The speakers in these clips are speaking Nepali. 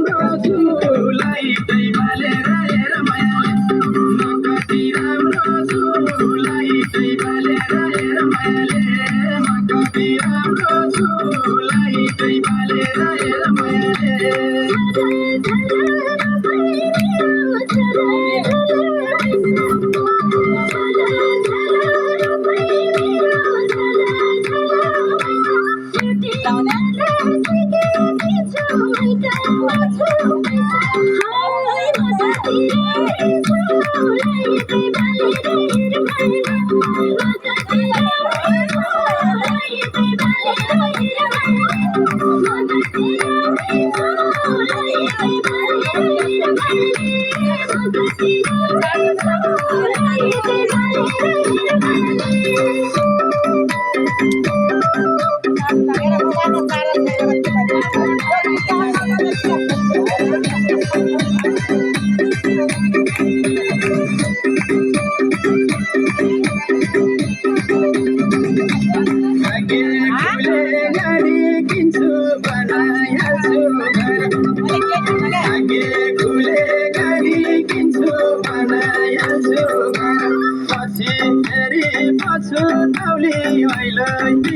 राम्रो छुलाई कै बालेर हेर मायाले म कति राम्रो छुलाई कै बालेर हेर मायाले म कति राम्रो छुलाई कै बालेर हेर मायाले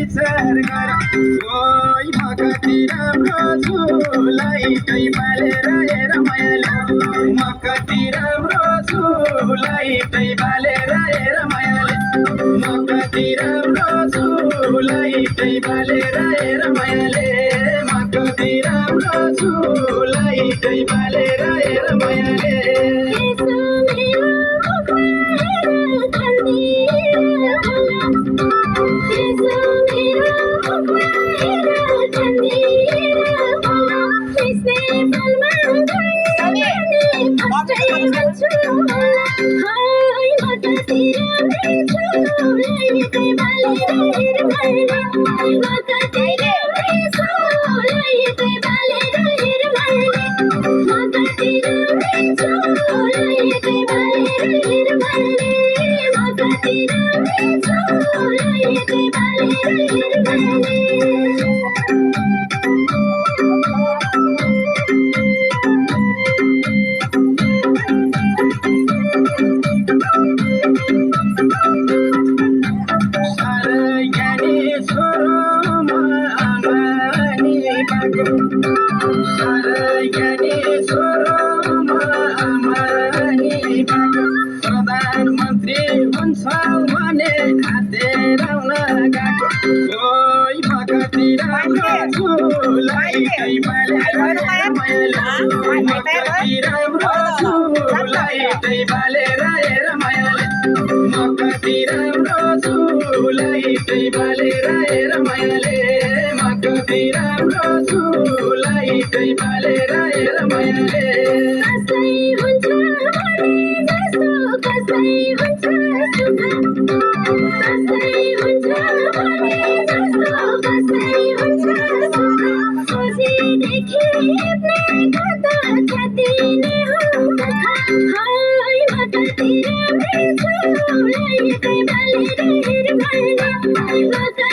विचार गर ओइ म कति राम्रो छुलाई कै बालेर हेर मायाले म कति राम्रो छुलाई कै बालेर हेर मायाले म कति राम्रो छुलाई कै बालेर हेर मायाले म कति राम्रो छुलाई कै बालेर हेर मायाले प्रधानमन्त्री हुन्छ भने हातेर गएको ओइ म कति राम्रो छुलाई कै बालेर हेर मायाले म कति राम्रो छुलाई कै बालेर हेर मायाले म कति राम्रो छुलाई कै बालेर हेर मायाले म कति राम्रो छुलाई कै बालेर हेर मायाले Bye.